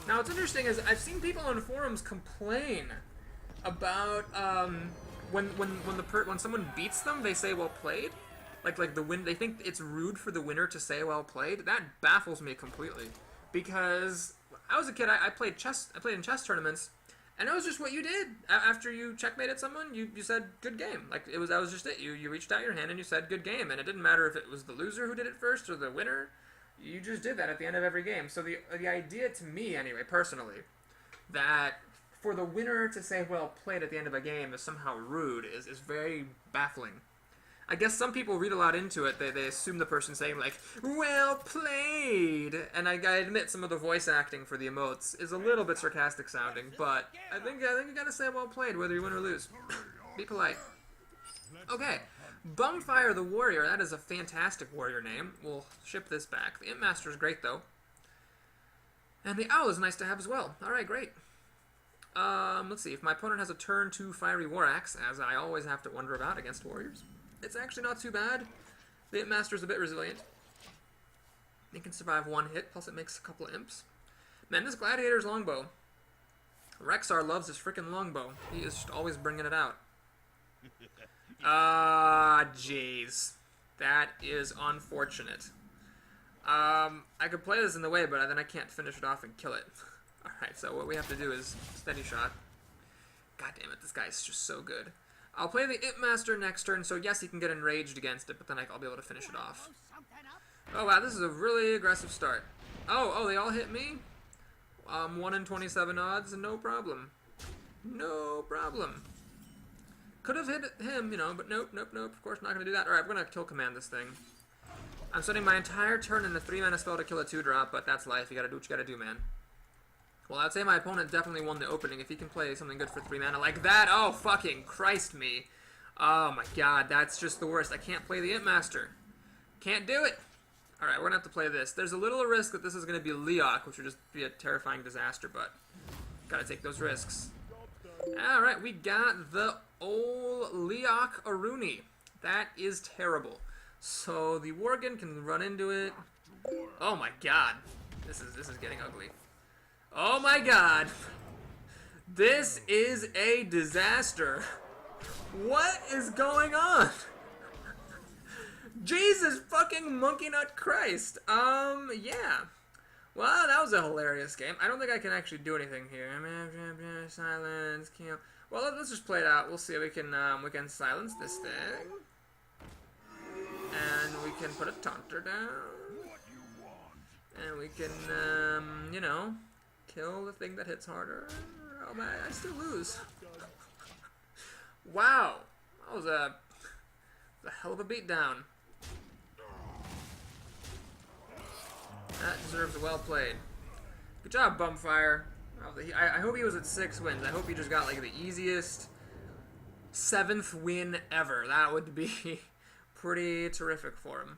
Now, what's interesting is I've seen people on forums complain about when someone beats them, they say well played. Like the win, they think it's rude for the winner to say well played. That baffles me completely, because I was a kid. I played chess. I played in chess tournaments, and it was just what you did after you checkmated someone. You said good game. Like that was just it. You reached out your hand and you said good game, and it didn't matter if it was the loser who did it first or the winner. You just did that at the end of every game. So the idea to me, anyway, personally, that for the winner to say well played at the end of a game is somehow rude is very baffling. I guess some people read a lot into it. They assume the person saying like well played, and I admit some of the voice acting for the emotes is a little bit sarcastic sounding, but I think you gotta say well played whether you win or lose. Be polite. Okay, BUMFIRE the Warrior. That is a fantastic warrior name. We'll ship this back. The Imp Master is great though, and the Owl is nice to have as well. All right, great. Let's see. If my opponent has a turn 2 Fiery War Axe, as I always have to wonder about against warriors, it's actually not too bad. The Imp Master's a bit resilient. He can survive 1 hit, plus it makes a couple of imps. Man, this Gladiator's longbow. Rexar loves his frickin' longbow. He is just always bringing it out. Ah, jeez. That is unfortunate. I could play this in the way, but then I can't finish it off and kill it. Alright, so what we have to do is steady shot. God damn it, this guy's just so good. I'll play the Imp Master next turn, so yes, he can get enraged against it, but then I'll be able to finish it off. Oh wow, this is a really aggressive start. Oh, they all hit me? 1 in 27 odds, no problem. No problem. Could have hit him, you know, but nope, of course not gonna do that. Alright, I'm gonna kill command this thing. I'm spending my entire turn in a 3-mana spell to kill a 2-drop, but that's life. You gotta do what you gotta do, man. Well, I'd say my opponent definitely won the opening. If he can play something good for 3 mana like that, oh, fucking Christ me. Oh my god, that's just the worst. I can't play the Imp Master. Can't do it. Alright, we're gonna have to play this. There's a little risk that this is gonna be Leok, which would just be a terrifying disaster, but gotta take those risks. Alright, we got the old Leok Aruni. That is terrible. So the Worgen can run into it. Oh my god. This is getting ugly. Oh my god. This is a disaster. What is going on? Jesus fucking monkey nut Christ. Yeah. Well, that was a hilarious game. I don't think I can actually do anything here. Silence, kill. Well, let's just play it out. We'll see if we can silence this thing. And we can put a taunter down. And we can, you know, kill the thing that hits harder. Oh man, I still lose. Wow. That was a hell of a beatdown. That deserves a well played. Good job, BUMFIRE. I hope he was at 6 wins. I hope he just got like the easiest 7th win ever. That would be pretty terrific for him.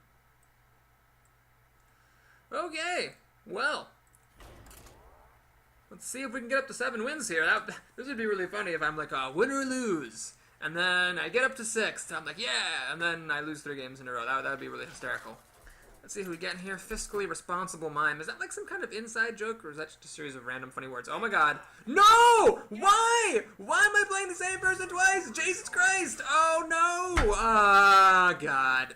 Okay, well, let's see if we can get up to 7 wins here. This would be really funny if I'm like, win or lose. And then I get up to 6th. I'm like, yeah. And then I lose 3 games in a row. That would be really hysterical. Let's see who we get in here. Fiscally responsible mime. Is that like some kind of inside joke, or is that just a series of random funny words? Oh my god. No! Why? Why am I playing the same person twice? Jesus Christ! Oh no! Ah, god.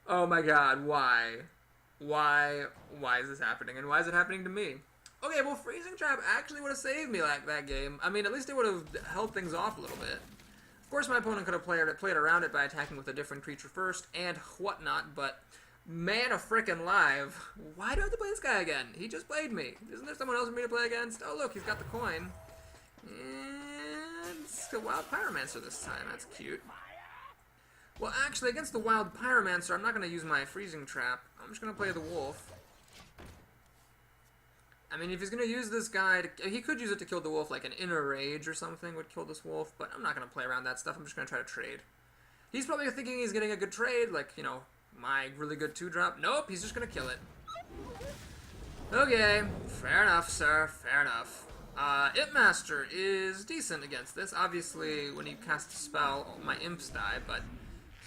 Oh my god, why? Why is this happening? And why is it happening to me? Okay, well, Freezing Trap actually would have saved me like that game. I mean, at least it would have held things off a little bit. Of course, my opponent could have played around it by attacking with a different creature first and whatnot, but Man of frickin' live. Why do I have to play this guy again? He just played me. Isn't there someone else for me to play against? Oh, look, he's got the coin. And it's a Wild Pyromancer this time. That's cute. Well, actually, against the Wild Pyromancer, I'm not going to use my Freezing Trap. I'm just going to play the Wolf. I mean, if he's going to use this guy, he could use it to kill the Wolf, like an Inner Rage or something would kill this Wolf, but I'm not going to play around that stuff. I'm just going to try to trade. He's probably thinking he's getting a good trade, like, you know, my really good 2-drop. Nope, he's just going to kill it. Okay, fair enough, sir, fair enough. Impmaster is decent against this. Obviously, when you cast a spell, my imps die, but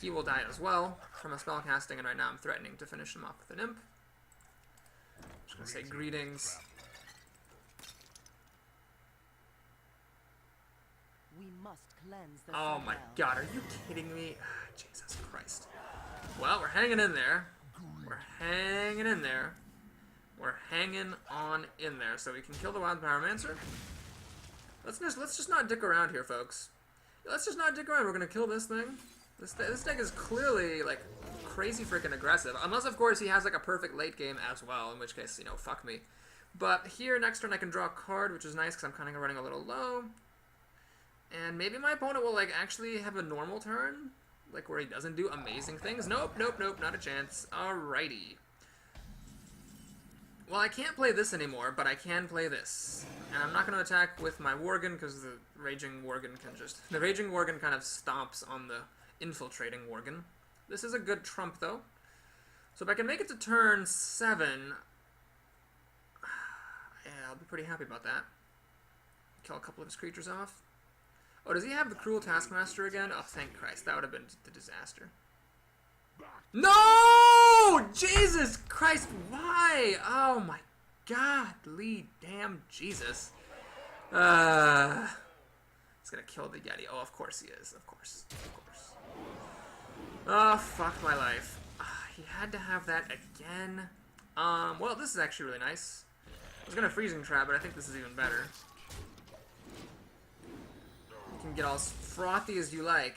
he will die as well from a spell casting, and right now I'm threatening to finish him off with an imp. I'm just going to say greetings. We must cleanse the Oh my citadel. god, are you kidding me? Jesus Christ. Well, we're hanging in there. We're hanging in there. We're hanging on in there, so we can kill the Wild Pyromancer. Let's just not dick around here, folks. Let's just not dick around. We're gonna kill this thing. This deck is clearly like crazy freaking aggressive, unless of course he has like a perfect late game as well, in which case, you know, fuck me. But here next turn I can draw a card, which is nice because I'm kind of running a little low. And maybe my opponent will like actually have a normal turn, like where he doesn't do amazing things. Nope, nope, nope, not a chance. Alrighty. Well, I can't play this anymore, but I can play this. And I'm not going to attack with my Worgen, because the Raging Worgen can just... The Raging Worgen kind of stomps on the Infiltrating Worgen. This is a good trump, though. So if I can make it to turn 7... Yeah, I'll be pretty happy about that. Kill a couple of his creatures off. Oh, does he have the Cruel Taskmaster again? Oh, thank Christ. That would have been the disaster. No! Jesus Christ, why? Oh my godly damn Jesus. He's gonna kill the Yeti. Oh, of course he is. Of course. Of course. Oh, fuck my life. He had to have that again. Well, this is actually really nice. I was gonna Freezing Trap, but I think this is even better. You can get all as frothy as you like.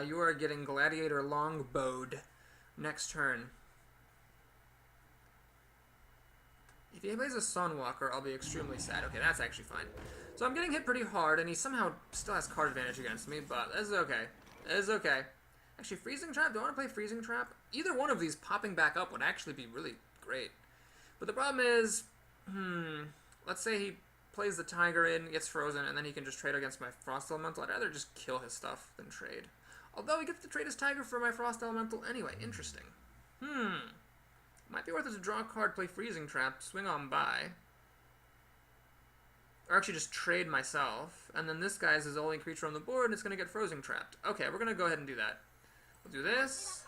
You are getting Gladiator Longbowed next turn. If he plays a Sunwalker, I'll be extremely sad. Okay, that's actually fine. So I'm getting hit pretty hard, and he somehow still has card advantage against me, but this is okay. This is okay. Actually, Freezing Trap? Do I want to play Freezing Trap? Either one of these popping back up would actually be really great. But the problem is, let's say he plays the Tiger in, gets frozen, and then he can just trade against my Frost Elemental. I'd rather just kill his stuff than trade. Although he gets to trade his Tiger for my Frost Elemental anyway. Interesting. Might be worth it to draw a card, play Freezing Trap, swing on by. Or actually just trade myself. And then this guy is his only creature on the board, and it's going to get Frozen Trapped. Okay, we're going to go ahead and do that. We'll do this.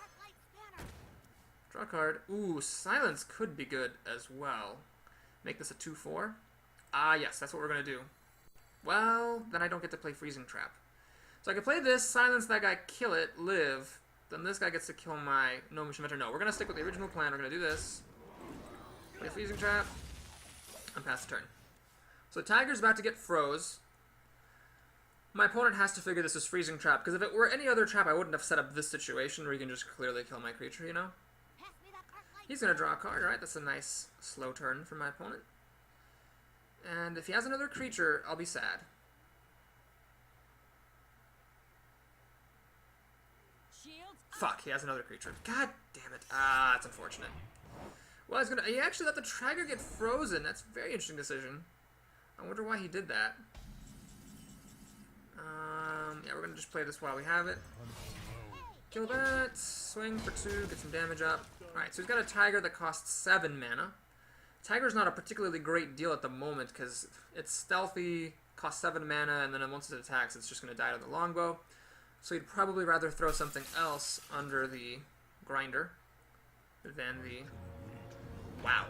Draw a card. Ooh, Silence could be good as well. Make this a 2/4. Ah, yes, that's what we're going to do. Well, then I don't get to play Freezing Trap. So I can play this, silence that guy, kill it, live. Then this guy gets to kill my No Mission Mentor. No, we're going to stick with the original plan. We're going to do this. Play Freezing Trap. And pass the turn. So the Tiger's about to get froze. My opponent has to figure this is Freezing Trap, because if it were any other trap, I wouldn't have set up this situation where you can just clearly kill my creature, you know? He's going to draw a card, right? That's a nice slow turn for my opponent. And if he has another creature, I'll be sad. Fuck, he has another creature. God damn it. Ah, that's unfortunate. Well, he actually let the Tiger get frozen. That's a very interesting decision. I wonder why he did that. Yeah, we're going to just play this while we have it. Kill that. Swing for 2. Get some damage up. Alright, so he's got a Tiger that costs 7 mana. Tiger's not a particularly great deal at the moment because it's stealthy, costs 7 mana, and then once it attacks, it's just going to die to the longbow. So you'd probably rather throw something else under the grinder than the... Wow.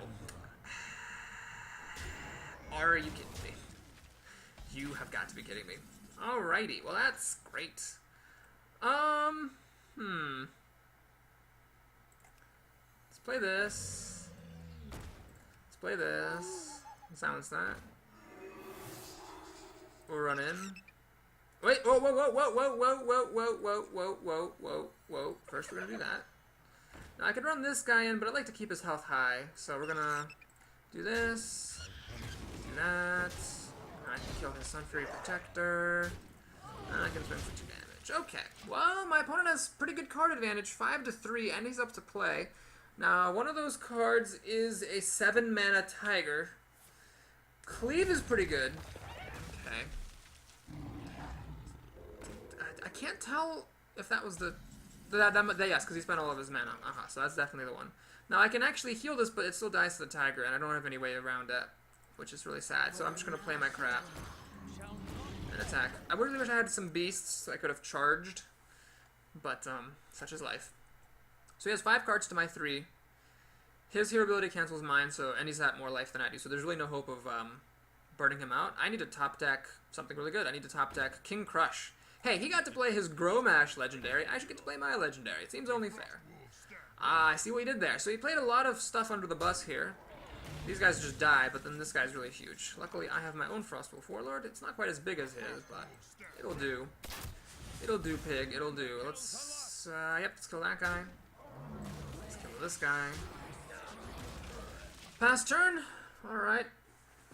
Are you kidding me? You have got to be kidding me. Alrighty, well that's great. Let's play this. Let's play this. Silence that. We'll run in. Wait, whoa, whoa, whoa, whoa, whoa, whoa, whoa, whoa, whoa, whoa, whoa, whoa, whoa. First we're gonna do that. Now I could run this guy in, but I'd like to keep his health high. So we're gonna do this, do that. I can kill his Sun Fury Protector. I can swing for 2 damage. Okay, well, my opponent has pretty good card advantage, 5-3, and he's up to play. Now, one of those cards is a 7-mana Tiger. Cleave is pretty good. Okay. I can't tell if that was the... yes, because he spent all of his mana. So that's definitely the one. Now, I can actually heal this, but it still dies to the Tiger, and I don't have any way around it, which is really sad. So I'm just going to play my crap and attack. I really wish I had some beasts so I could have charged, but such is life. So he has 5 cards to my 3. His hero ability cancels mine, and he's at more life than I do, so there's really no hope of burning him out. I need to top deck something really good. I need to top deck King Crush. Hey, he got to play his Gromash legendary. I should get to play my legendary. It seems only fair. I see what he did there. So he played a lot of stuff under the bus here. These guys just die, but then this guy's really huge. Luckily, I have my own Frostbolt Warlord. It's not quite as big as his, but it'll do. It'll do, pig. It'll do. Let's, let's kill that guy. Let's kill this guy. Pass turn. Alright.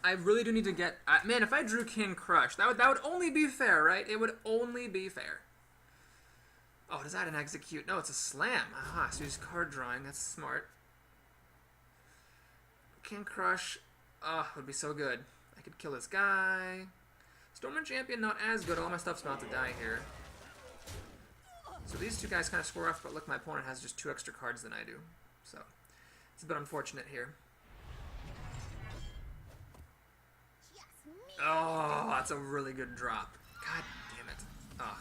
I really do need to get... man, if I drew King Crush, that would only be fair, right? It would only be fair. Oh, does that an execute? No, it's a slam. Aha, so he's card drawing. That's smart. King Crush. Oh, it would be so good. I could kill this guy. Stormwind Champion, not as good. All my stuff's about to die here. So these two guys kind of score off, but look, my opponent has just 2 extra cards than I do. So, it's a bit unfortunate here. Oh, that's a really good drop. God damn it. Ugh.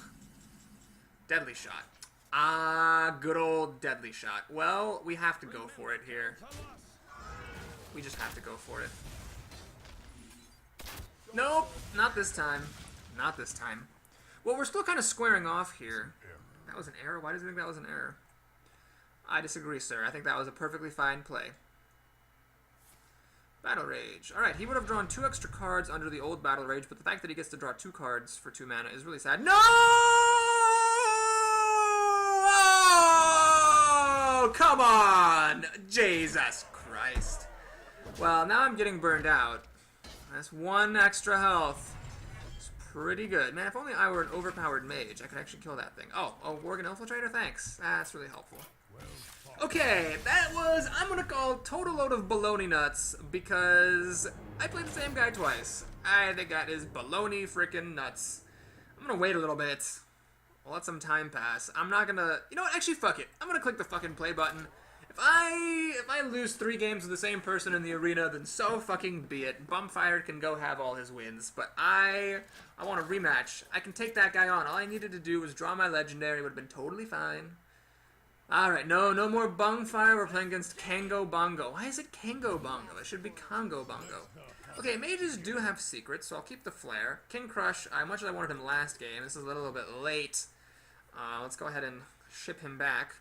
Deadly Shot. Good old Deadly Shot. Well, we have to go for it here. We just have to go for it. Nope, not this time. Not this time. Well, we're still kind of squaring off here. That was an error? Why does he think that was an error? I disagree, sir. I think that was a perfectly fine play. Battle Rage. Alright, he would have drawn 2 extra cards under the old Battle Rage, but the fact that he gets to draw 2 cards for 2 mana is really sad. No! Oh, come on! Jesus Christ. Well, now I'm getting burned out. That's 1 extra health. It's pretty good. Man, if only I were an overpowered mage, I could actually kill that thing. Oh, Worgen Infiltrator? Thanks. That's really helpful. Okay, that was, I'm gonna call total load of baloney nuts because I played the same guy twice. I think that is baloney frickin' nuts. I'm gonna wait a little bit. I'll let some time pass. I'm not gonna, you know what, actually fuck it. I'm gonna click the fucking play button. If I lose 3 games with the same person in the arena, then so fucking be it. BUMFIRE can go have all his wins, but I want a rematch. I can take that guy on. All I needed to do was draw my legendary. It would have been totally fine. Alright, no more BUMFIRE. We're playing against Kango Bongo. Why is it Kango Bongo? It should be Congo Bongo. Okay, mages do have secrets, so I'll keep the flare. King Crush, much as I wanted him last game, this is a little bit late. Let's go ahead and ship him back.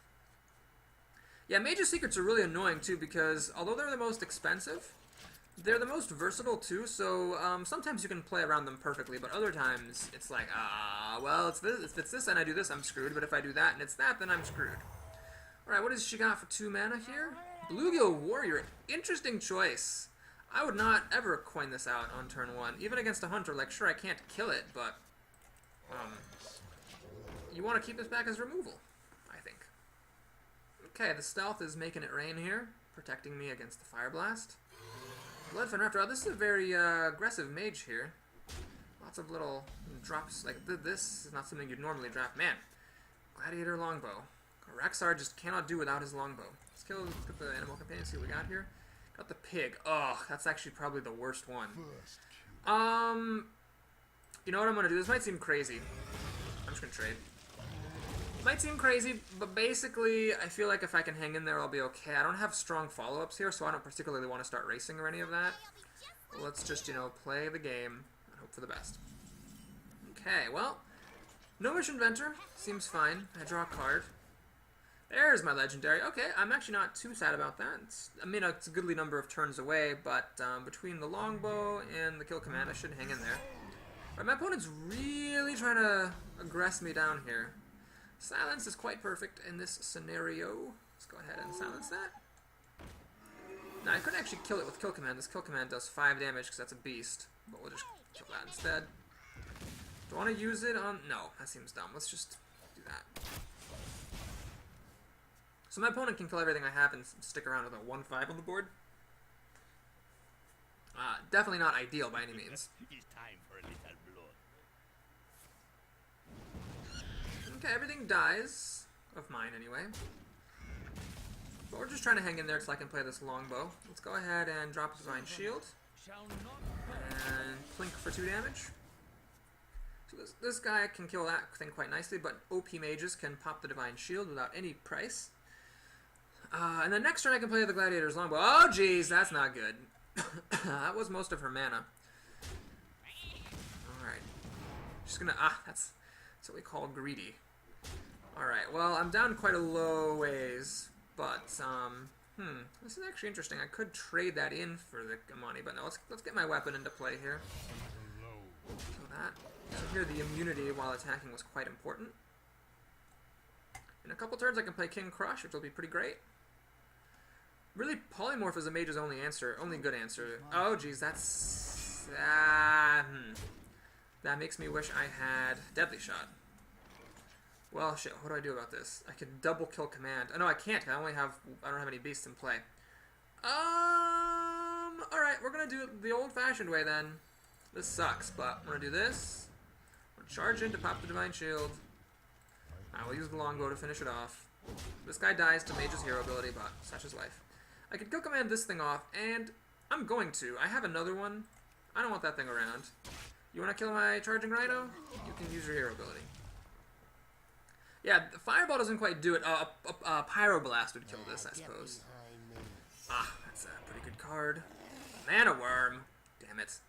Yeah, mages' secrets are really annoying, too, because although they're the most expensive, they're the most versatile, too, so sometimes you can play around them perfectly, but other times it's like, well, it's this, if it's this and I do this, I'm screwed, but if I do that and it's that, then I'm screwed. Alright, what does she got for 2 mana here? Bluegill Warrior. Interesting choice. I would not ever coin this out on turn 1. Even against a hunter, like, sure, I can't kill it, but you want to keep this back as removal, I think. Okay, the stealth is making it rain here, protecting me against the Fire Blast. Bloodfen Raptor. Oh, this is a very aggressive mage here. Lots of little drops. Like, this is not something you'd normally draft. Man, Gladiator Longbow. Rexar just cannot do without his longbow. Let's get the animal companion, see what we got here. Got the pig. Oh, that's actually probably the worst one. You know what I'm going to do? This might seem crazy. I'm just going to trade. Might seem crazy, but basically, I feel like if I can hang in there, I'll be okay. I don't have strong follow-ups here, so I don't particularly want to start racing or any of that. Let's just, you know, play the game and hope for the best. Okay, well, no Wish Inventor. Seems fine. I draw a card. There's my legendary. Okay, I'm actually not too sad about that. It's a goodly number of turns away, but between the longbow and the kill command, I should hang in there. Right, my opponent's really trying to aggress me down here. Silence is quite perfect in this scenario. Let's go ahead and silence that. Now, I could actually kill it with Kill Command. This Kill Command does 5 damage because that's a beast. But we'll just kill that instead. Do I want to use it on... No, that seems dumb. Let's just do that. So my opponent can kill everything I have and stick around with a 1-5 on the board. Definitely not ideal by any means. It's time for a little blood. Okay, everything dies. Of mine, anyway. But we're just trying to hang in there until I can play this longbow. Let's go ahead and drop a Divine Shield. And plink for 2 damage. So this guy can kill that thing quite nicely, but OP mages can pop the Divine Shield without any price. And then next turn I can play the Gladiator's longbow. Oh jeez, that's not good. That was most of her mana. Alright. Just gonna... that's what we call greedy. Alright, well, I'm down quite a low ways, but, this is actually interesting. I could trade that in for the money, but no, let's get my weapon into play here. Kill that. So here, the immunity while attacking was quite important. In a couple turns, I can play King Crush, which will be pretty great. Really, Polymorph is a mage's only good answer. Oh, geez, that's... That makes me wish I had Deadly Shot. Well, shit, what do I do about this? I could double kill command. Oh, no, I can't. I don't have any beasts in play. Alright, we're gonna do it the old-fashioned way, then. This sucks, but I'm gonna do this. I'm gonna charge in to pop the Divine Shield. I will use the longbow to finish it off. This guy dies to mage's hero ability, but such is life. I could kill command this thing off, and I'm going to. I have another one. I don't want that thing around. You wanna kill my charging rhino? You can use your hero ability. Yeah, the Fireball doesn't quite do it. Pyroblast would kill this, I suppose. That's a pretty good card. Mana Worm. Damn it.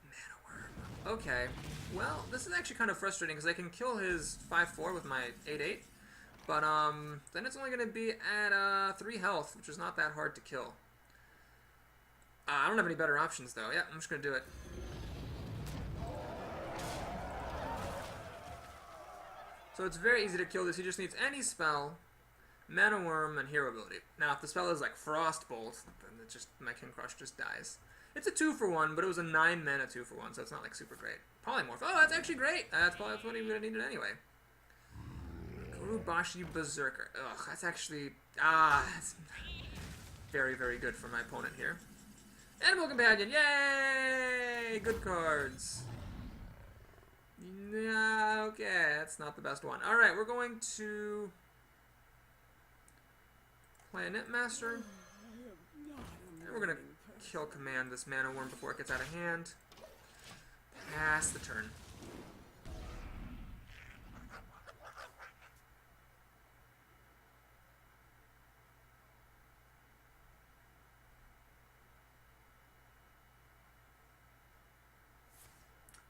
Mana Worm. Okay. Well, this is actually kind of frustrating because I can kill his 5-4 with my 8-8. But, then it's only going to be at 3 health, which is not that hard to kill. I don't have any better options, though. Yeah, I'm just going to do it. So it's very easy to kill this. He just needs any spell, Mana Worm, and Hero ability. Now, if the spell is like Frost Bolt, then my King Crush just dies. It's a 2-for-1, but it was a 9 mana 2-for-1, so it's not like super great. Polymorph. Oh, that's actually great. That's probably what he would have needed anyway. Kurubashi Berserker. Ugh, that's actually... that's very, very good for my opponent here. Animal Companion. Yay! Good cards. Yeah, okay, that's not the best one. Alright, we're going to play a Netmaster. And we're going to kill command this Mana Worm before it gets out of hand. Pass the turn.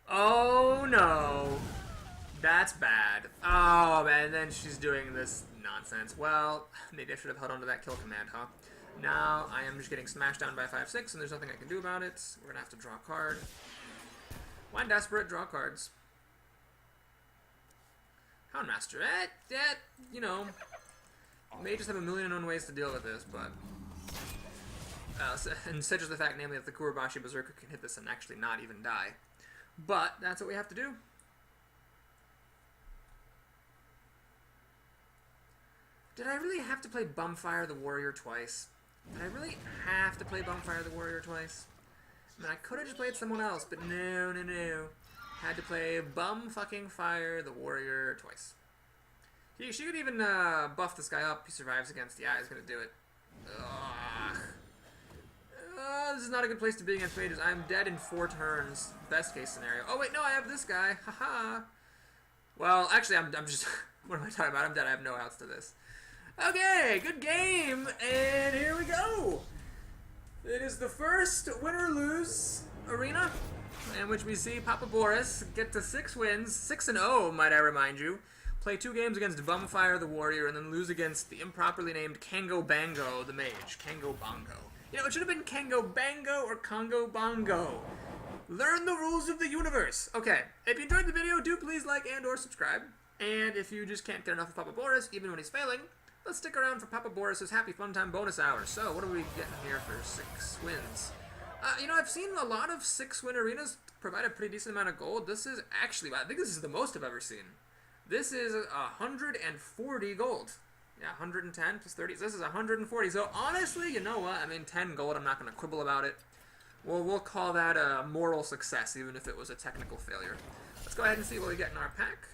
Oh no, that's bad. Oh man, and then she's doing this nonsense. Well, maybe I should have held on to that kill command, huh? Now I am just getting smashed down by 5-6, and there's nothing I can do about it. We're gonna have to draw a card. Wine Desperate, draw cards. Houndmaster, you know, may just have a million and one ways to deal with this, but and such as the fact, namely, that the Kurubashi Berserker can hit this and actually not even die. But that's what we have to do. Did I really have to play BUMFIRE the Warrior twice? Did I really have to play BUMFIRE the Warrior twice? I mean, I could have just played someone else, but no. Had to play BUMFIRE the Warrior twice. She could even buff this guy up. He survives against... Yeah, he's going to do it. Ugh. This is not a good place to be against mages. I'm dead in 4 turns. Best case scenario. Oh wait, no, I have this guy. Haha. Well, actually, I'm just... What am I talking about? I'm dead. I have no outs to this. Okay, good game, and here we go. It is the first win or lose arena in which we see Papa Boris get to 6 wins, 6-0, might I remind you. Play 2 games against BUMFIRE the Warrior, and then lose against the improperly named Kango Bango the Mage. Kango Bongo. You know, it should have been Kango Bango or Congo Bongo. Learn the rules of the universe. Okay, if you enjoyed the video, do please like and or subscribe. And if you just can't get enough of Papa Boris, even when he's failing, let's stick around for Papa Boris's Happy Fun Time bonus hour. So, what are we getting here for 6 wins? You know, I've seen a lot of 6-win arenas provide a pretty decent amount of gold. This is actually, I think this is the most I've ever seen. This is 140 gold. Yeah, 110 plus 30. This is 140. So honestly, you know what? I mean, 10 gold. I'm not going to quibble about it. Well, we'll call that a moral success, even if it was a technical failure. Let's go ahead and see what we get in our pack.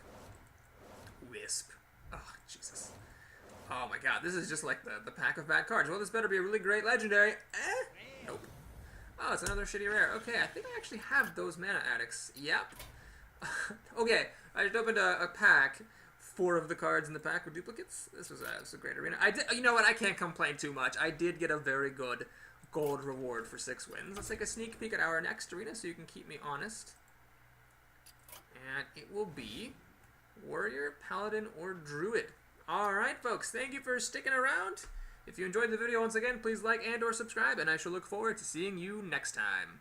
Wisp. Oh, Jesus. Oh my god, this is just like the pack of bad cards. Well, this better be a really great legendary. Nope. Oh, it's another shitty rare. Okay, I think I actually have those mana addicts. Yep. Okay, I just opened a pack. 4 of the cards in the pack were duplicates. This was a great arena. You know what? I can't complain too much. I did get a very good gold reward for 6 wins. Let's take a sneak peek at our next arena so you can keep me honest. And it will be Warrior, Paladin, or Druid. Alright, folks. Thank you for sticking around. If you enjoyed the video, once again, please like and or subscribe, and I shall look forward to seeing you next time.